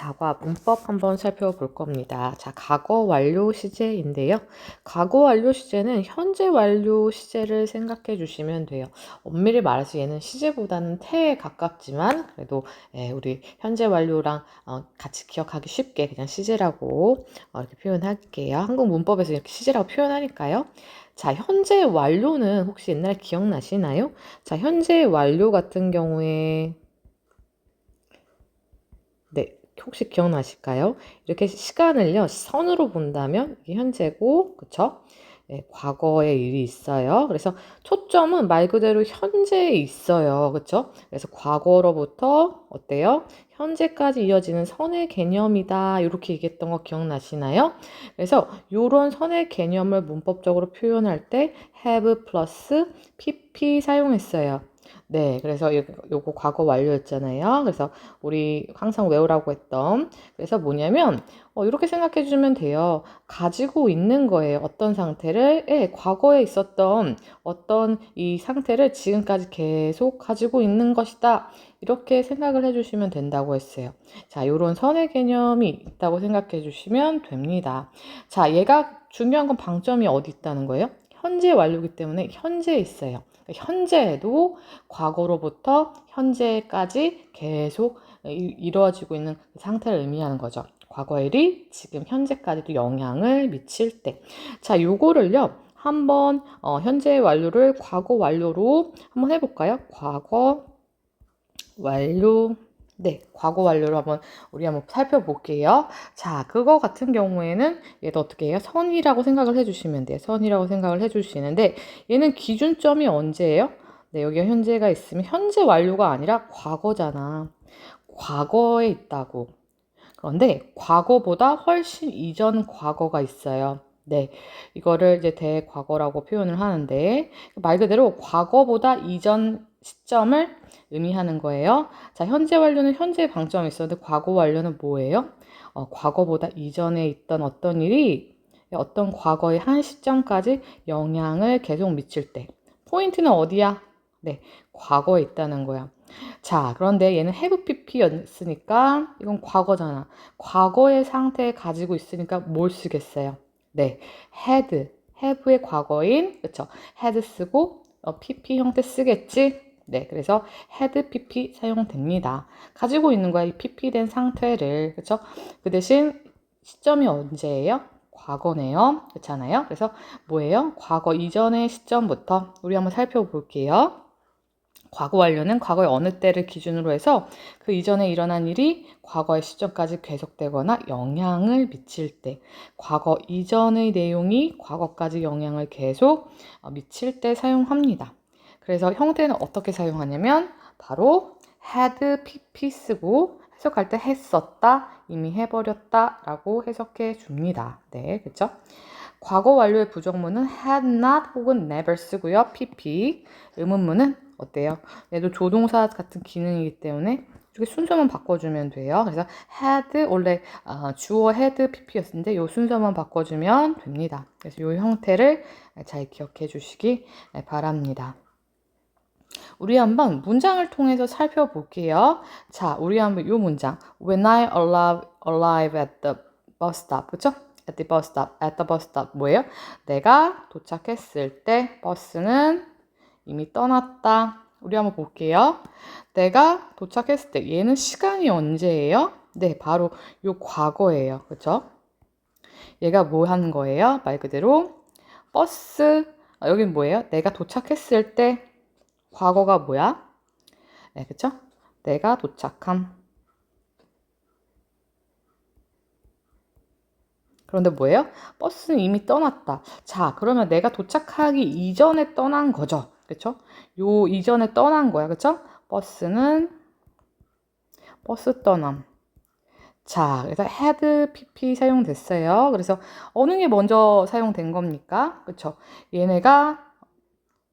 사과 문법 한번 살펴볼 겁니다. 자, 과거 완료 시제인데요. 과거 완료 시제는 현재 완료 시제를 생각해 주시면 돼요. 엄밀히 말해서 얘는 시제보다는 태에 가깝지만 그래도 우리 현재 완료랑 같이 기억하기 쉽게 그냥 시제라고 이렇게 표현할게요. 한국 문법에서 이렇게 시제라고 표현하니까요. 자, 현재 완료는 혹시 옛날에 기억나시나요? 자, 현재 완료 같은 경우에 네, 혹시 기억나실까요? 이렇게 시간을요, 선으로 본다면 이게 현재고, 그쵸? 네, 과거에 일이 있어요. 그래서 초점은 말 그대로 현재에 있어요. 그쵸? 그래서 과거로부터 어때요? 현재까지 이어지는 선의 개념이다. 이렇게 얘기했던 거 기억나시나요? 그래서 이런 선의 개념을 문법적으로 표현할 때 have 플러스 pp 사용했어요. 네, 그래서 요거 과거 완료였잖아요. 그래서 우리 항상 외우라고 했던 그래서 뭐냐면 이렇게 생각해 주면 돼요. 가지고 있는 거예요. 어떤 상태를 과거에 있었던 어떤 이 상태를 지금까지 계속 가지고 있는 것이다. 이렇게 생각을 해 주시면 된다고 했어요. 자, 요런 선의 개념이 있다고 생각해 주시면 됩니다. 자, 얘가 중요한 건 방점이 어디 있다는 거예요? 현재 완료이기 때문에 현재에 있어요. 현재에도 과거로부터 현재까지 계속 이루어지고 있는 상태를 의미하는 거죠. 과거 일이 지금 현재까지도 영향을 미칠 때. 자, 요거를요. 한번 현재 완료를 과거 완료로 한번 해볼까요? 과거 완료. 네, 과거 완료로 우리 한번 살펴볼게요. 자, 그거 같은 경우에는 얘도 어떻게 해요? 선이라고 생각을 해주시면 돼요. 선이라고 생각을 해주시는데 얘는 기준점이 언제예요? 네, 여기 현재가 있으면 현재 완료가 아니라 과거잖아. 과거에 있다고. 그런데 과거보다 훨씬 이전 과거가 있어요. 네, 이거를 이제 대과거라고 표현을 하는데 말 그대로 과거보다 이전 시점을 의미하는 거예요. 자, 현재 완료는 현재의 방점이 있었는데 과거 완료는 뭐예요? 과거보다 이전에 있던 어떤 일이 어떤 과거의 한 시점까지 영향을 계속 미칠 때 포인트는 어디야? 네, 과거에 있다는 거야. 자, 그런데 얘는 have pp였으니까 이건 과거잖아. 과거의 상태에 가지고 있으니까 뭘 쓰겠어요? 네, have의 과거인, 그쵸? had 쓰고 pp 형태 쓰겠지? 네, 그래서 had pp 사용됩니다. 가지고 있는 거야, 이 pp 된 상태를, 그쵸? 그 대신 시점이 언제예요? 과거네요. 그렇잖아요. 그래서 뭐예요? 과거 이전의 시점부터 우리 한번 살펴볼게요. 과거 완료는 과거의 어느 때를 기준으로 해서 그 이전에 일어난 일이 과거의 시점까지 계속되거나 영향을 미칠 때, 과거 이전의 내용이 과거까지 영향을 계속 미칠 때 사용합니다. 그래서 형태는 어떻게 사용하냐면 바로 had pp 쓰고 해석할 때 했었다, 이미 해버렸다 라고 해석해 줍니다. 네, 그렇죠? 과거 완료의 부정문은 had not 혹은 never 쓰고요. pp. 의문문은 어때요? 얘도 조동사 같은 기능이기 때문에 이렇게 순서만 바꿔주면 돼요. 그래서 had 원래 주어 had pp였는데 이 순서만 바꿔주면 됩니다. 그래서 이 형태를 잘 기억해 주시기 바랍니다. 우리 한번 문장을 통해서 살펴볼게요. 자, 우리 한번 이 문장. When I arrive at the bus stop. 그쵸? At the bus stop. At the bus stop. 뭐예요? 내가 도착했을 때 버스는 이미 떠났다. 우리 한번 볼게요. 내가 도착했을 때 얘는 시간이 언제예요? 네, 바로 요 과거예요. 그쵸? 얘가 뭐 하는 거예요? 말 그대로 버스 여긴 뭐예요? 내가 도착했을 때 과거가 뭐야? 네, 그쵸? 내가 도착함. 그런데 뭐예요? 버스는 이미 떠났다. 자, 그러면 내가 도착하기 이전에 떠난 거죠. 그쵸? 요 이전에 떠난 거야. 그쵸? 버스 떠남. 자, 그래서 had pp 사용됐어요. 그래서 어느 게 먼저 사용된 겁니까? 그쵸? 얘네가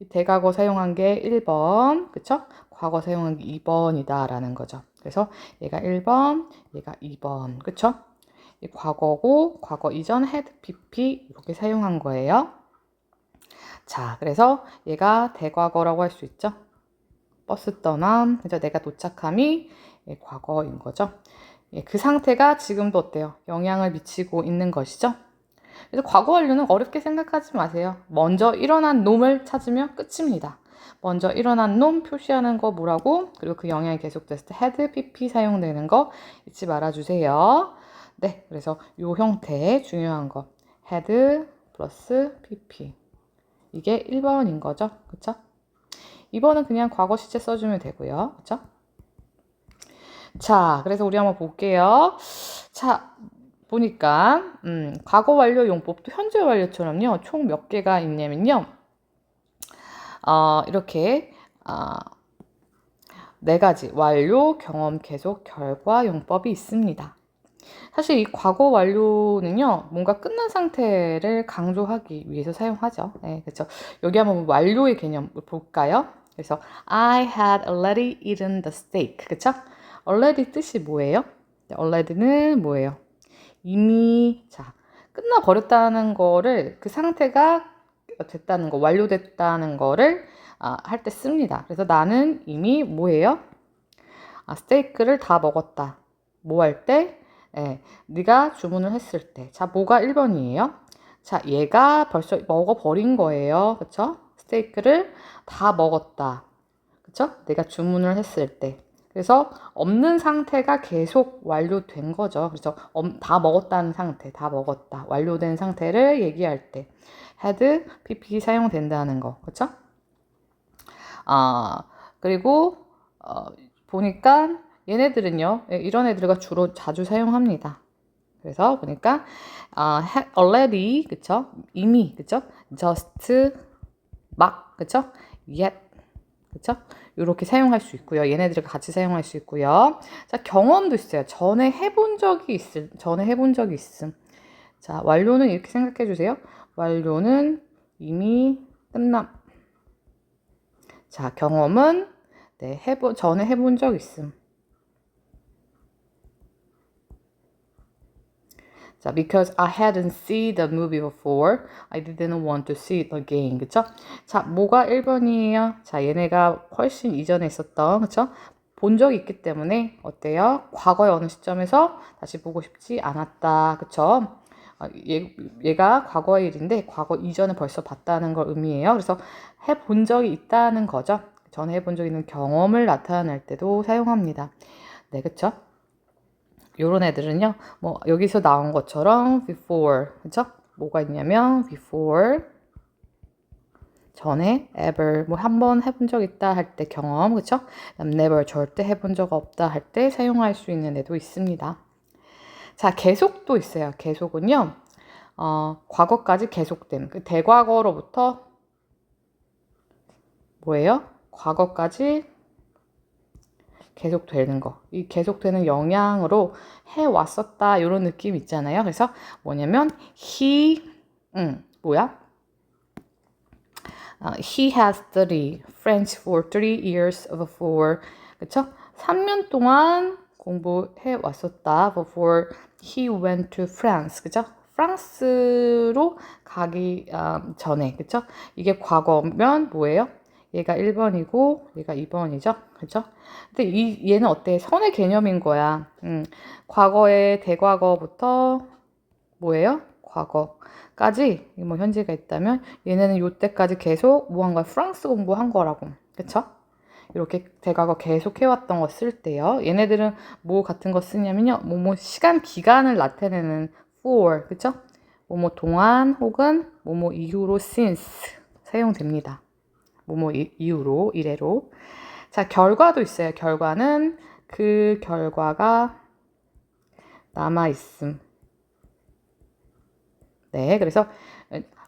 대과거 사용한 게 1번, 그쵸? 과거 사용한 게 2번이다 라는 거죠. 그래서 얘가 1번, 얘가 2번, 그쵸? 이 과거고 과거 이전 had pp 이렇게 사용한 거예요. 자, 그래서 얘가 대과거라고 할 수 있죠. 버스 떠남, 그래서 내가 도착함이 과거인 거죠. 예, 그 상태가 지금도 어때요? 영향을 미치고 있는 것이죠. 그래서 과거 완료는 어렵게 생각하지 마세요. 먼저 일어난 놈을 찾으면 끝입니다. 먼저 일어난 놈 표시하는 거 뭐라고? 그리고 그 영향이 계속됐을 때 had, pp 사용되는 거 잊지 말아주세요. 네, 그래서 이 형태 중요한 거 had 플러스 pp 이게 1번인 거죠. 그쵸? 2번은 그냥 과거 시제 써주면 되고요. 그쵸? 자, 그래서 우리 한번 볼게요. 자, 보니까 과거 완료 용법도 현재 완료처럼요. 총 몇 개가 있냐면요. 이렇게 네 가지 완료, 경험, 계속, 결과 용법이 있습니다. 사실 이 과거 완료는요, 뭔가 끝난 상태를 강조하기 위해서 사용하죠. 네, 그렇죠. 여기 한번 완료의 개념 볼까요? 그래서 I had already eaten the steak. 그렇죠? already 뜻이 뭐예요? already는 뭐예요? 이미 자 끝나 버렸다는 거를 그 상태가 됐다는 거, 완료됐다는 거를 할 때 씁니다. 그래서 나는 이미 뭐예요? 스테이크를 다 먹었다. 뭐 할 때? 예, 네가 주문을 했을 때. 자, 뭐가 1번이에요? 자, 얘가 벌써 먹어버린 거예요. 그쵸? 스테이크를 다 먹었다. 그쵸? 내가 주문을 했을 때. 그래서 없는 상태가 계속 완료된 거죠. 그래서 다 먹었다는 상태, 다 먹었다. 완료된 상태를 얘기할 때 had, pp 사용된다는 거. 그쵸? 그리고 보니까 얘네들은요, 이런 애들과 주로 자주 사용합니다. 그래서 보니까 already, 그쵸? 이미, 그쵸? just, 막, 그쵸? yet, 그쵸? 이렇게 사용할 수 있고요. 얘네들과 같이 사용할 수 있고요. 자, 경험도 있어요. 전에 해본 적이 있음. 자, 완료는 이렇게 생각해 주세요. 완료는 이미 끝남. 자, 경험은 네, 전에 해본 적 있음. 자, because I hadn't seen the movie before, I didn't want to see it again. 그쵸? 자, 뭐가 1번이에요? 자, 얘네가 훨씬 이전에 있었던, 그쵸? 본 적이 있기 때문에 어때요? 과거의 어느 시점에서 다시 보고 싶지 않았다. 그쵸? 얘가 과거의 일인데 과거 이전에 벌써 봤다는 걸 의미해요. 그래서 해본 적이 있다는 거죠. 전에 해본 적 있는 경험을 나타낼 때도 사용합니다. 네, 그쵸? 요런 애들은요, 뭐, 여기서 나온 것처럼 before, 그쵸? 뭐가 있냐면 before, 전에 ever, 뭐, 한 번 해본 적 있다 할 때 경험, 그쵸? never, 절대 해본 적 없다 할 때 사용할 수 있는 애도 있습니다. 자, 계속도 있어요. 계속은요, 과거까지 계속됨. 그 대과거로부터 뭐예요? 과거까지 계속되는 거. 이 계속되는 영향으로 해왔었다. 이런 느낌 있잖아요. 그래서 뭐냐면 he, 뭐야? He has studied French for 3 years before. 그쵸? 3년 동안 공부해 왔었다. Before he went to France. 그쵸? 프랑스로 가기 전에. 그쵸? 이게 과거면 뭐예요? 얘가 1번이고 얘가 2번이죠. 그쵸? 근데 얘는 어때? 선의 개념인 거야. 과거의 대과거부터 뭐예요? 과거까지 뭐 현재가 있다면 얘네는 요때까지 계속 뭐 한 거야? 프랑스 공부한 거라고. 그쵸? 이렇게 대과거 계속 해왔던 거 쓸 때요. 얘네들은 뭐 같은 거 쓰냐면요. 뭐뭐 시간 기간을 나타내는 for. 그쵸? 뭐뭐 동안 혹은 뭐뭐 이후로 since 사용됩니다. 뭐뭐 이후로 이래로. 자, 결과도 있어요. 결과는 그 결과가 남아있음. 네, 그래서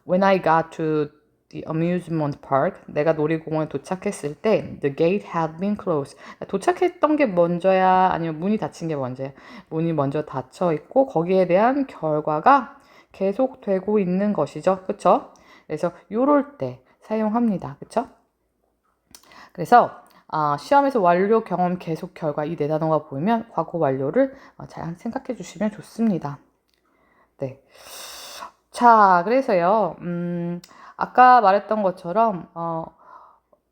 when I got to the amusement park, 내가 놀이공원에 도착했을 때 the gate had been closed. 도착했던 게 먼저야 아니면 문이 닫힌 게 먼저야? 문이 먼저 닫혀 있고 거기에 대한 결과가 계속되고 있는 것이죠. 그쵸? 그래서 요럴 때 사용합니다. 그쵸? 그래서 시험에서 완료, 경험, 계속, 결과 이 네 단어가 보이면 과거 완료를 잘 생각해 주시면 좋습니다. 네. 자, 그래서요, 아까 말했던 것처럼,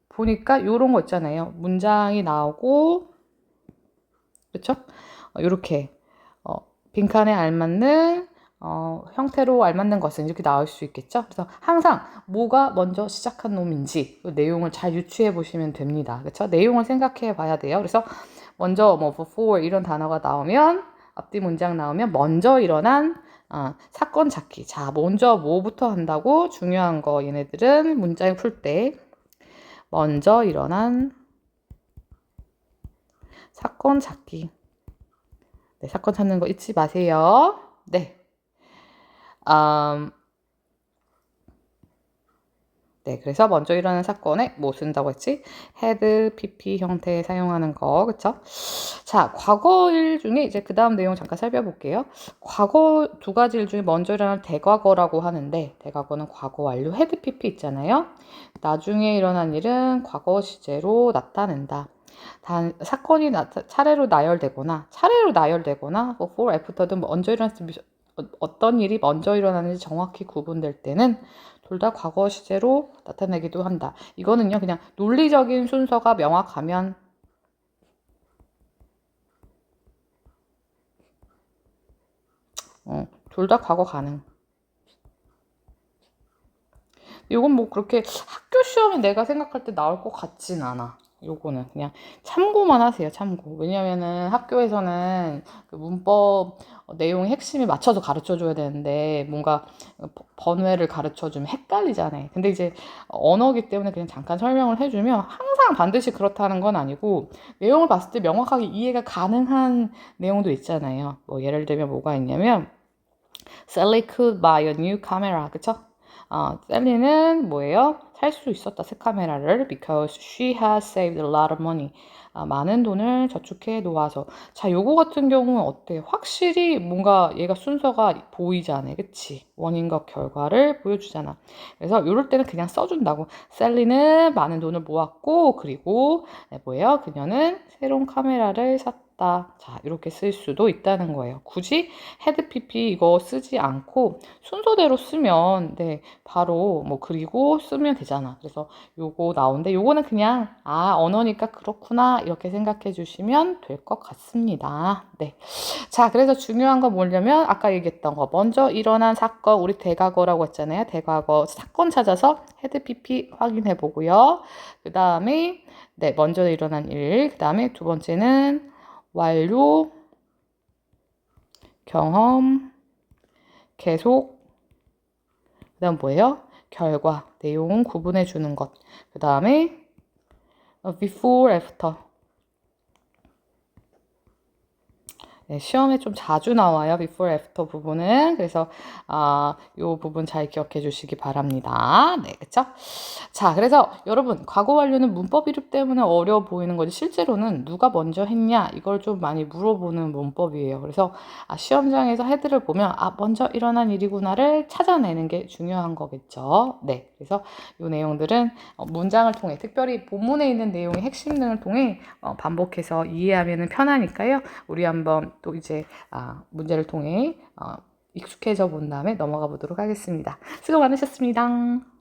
보니까 요런 거 있잖아요. 문장이 나오고, 그쵸? 요렇게, 빈칸에 알맞는 형태로 알맞는 것은 이렇게 나올 수 있겠죠. 그래서 항상 뭐가 먼저 시작한 놈인지 그 내용을 잘 유추해 보시면 됩니다. 그렇죠? 내용을 생각해 봐야 돼요. 그래서 먼저 뭐 before 이런 단어가 나오면 앞뒤 문장 나오면 먼저 일어난 사건 찾기. 자, 먼저 뭐부터 한다고? 중요한 거 얘네들은 문장을 풀 때 먼저 일어난 사건 찾기. 네, 사건 찾는 거 잊지 마세요. 네. 네, 그래서 먼저 일어나는 사건에 뭐 쓴다고 했지? had, pp 형태에 사용하는 거, 그쵸? 자, 과거일 중에 이제 그 다음 내용 잠깐 살펴볼게요. 과거 두 가지 일 중에 먼저 일어나는 대과거라고 하는데, 대과거는 과거 완료 had, pp 있잖아요. 나중에 일어난 일은 과거 시제로 나타낸다. 단 사건이 차례로 나열되거나 뭐 before, after든 먼저 일어났을 어떤 일이 먼저 일어나는지 정확히 구분될 때는 둘 다 과거 시제로 나타내기도 한다. 이거는요, 그냥 논리적인 순서가 명확하면 둘 다 과거 가능. 이건 뭐 그렇게 학교 시험에 내가 생각할 때 나올 것 같진 않아. 요거는 그냥 참고만 하세요, 참고. 왜냐면은 학교에서는 그 문법 내용 핵심에 맞춰서 가르쳐 줘야 되는데 뭔가 번외를 가르쳐 주면 헷갈리잖아요. 근데 이제 언어기 때문에 그냥 잠깐 설명을 해주면 항상 반드시 그렇다는 건 아니고 내용을 봤을 때 명확하게 이해가 가능한 내용도 있잖아요. 뭐 예를 들면 뭐가 있냐면 Sally could buy a new camera. 그쵸? 셀리는 뭐예요? 살 수 있었다, 새 카메라를. Because she has saved a lot of money. 많은 돈을 저축해 놓아서. 자, 요거 같은 경우는 어때? 확실히 뭔가 얘가 순서가 보이잖아. 그치? 원인과 결과를 보여주잖아. 그래서 요럴 때는 그냥 써준다고. 셀리는 많은 돈을 모았고, 그리고 뭐예요? 그녀는 새로운 카메라를 샀다. 자, 이렇게 쓸 수도 있다는 거예요. 굳이 헤드 pp 이거 쓰지 않고 순서대로 쓰면 바로 뭐 그리고 쓰면 되잖아. 그래서 요거 나오는데 요거는 그냥 언어니까 그렇구나 이렇게 생각해 주시면 될 것 같습니다. 네. 자, 그래서 중요한 건 뭐냐면 아까 얘기했던 거 먼저 일어난 사건 우리 대과거라고 했잖아요. 대과거 사건 찾아서 헤드 pp 확인해 보고요. 그 다음에 먼저 일어난 일. 그 다음에 두 번째는 완료, 경험, 계속, 그 다음 뭐예요? 결과, 내용 구분해 주는 것. 그 다음에 before, after. 네, 시험에 좀 자주 나와요. before, after 부분은. 그래서 이 부분 잘 기억해 주시기 바랍니다. 네, 그쵸? 자, 그래서 여러분 과거 완료는 문법 이름 때문에 어려워 보이는 거지 실제로는 누가 먼저 했냐 이걸 좀 많이 물어보는 문법이에요. 그래서 시험장에서 헤드를 보면 먼저 일어난 일이구나를 찾아내는 게 중요한 거겠죠. 네, 그래서 이 내용들은 문장을 통해 특별히 본문에 있는 내용의 핵심 등을 통해 반복해서 이해하면 편하니까요. 우리 한번 또 이제 문제를 통해 익숙해져 본 다음에 넘어가 보도록 하겠습니다. 수고 많으셨습니다.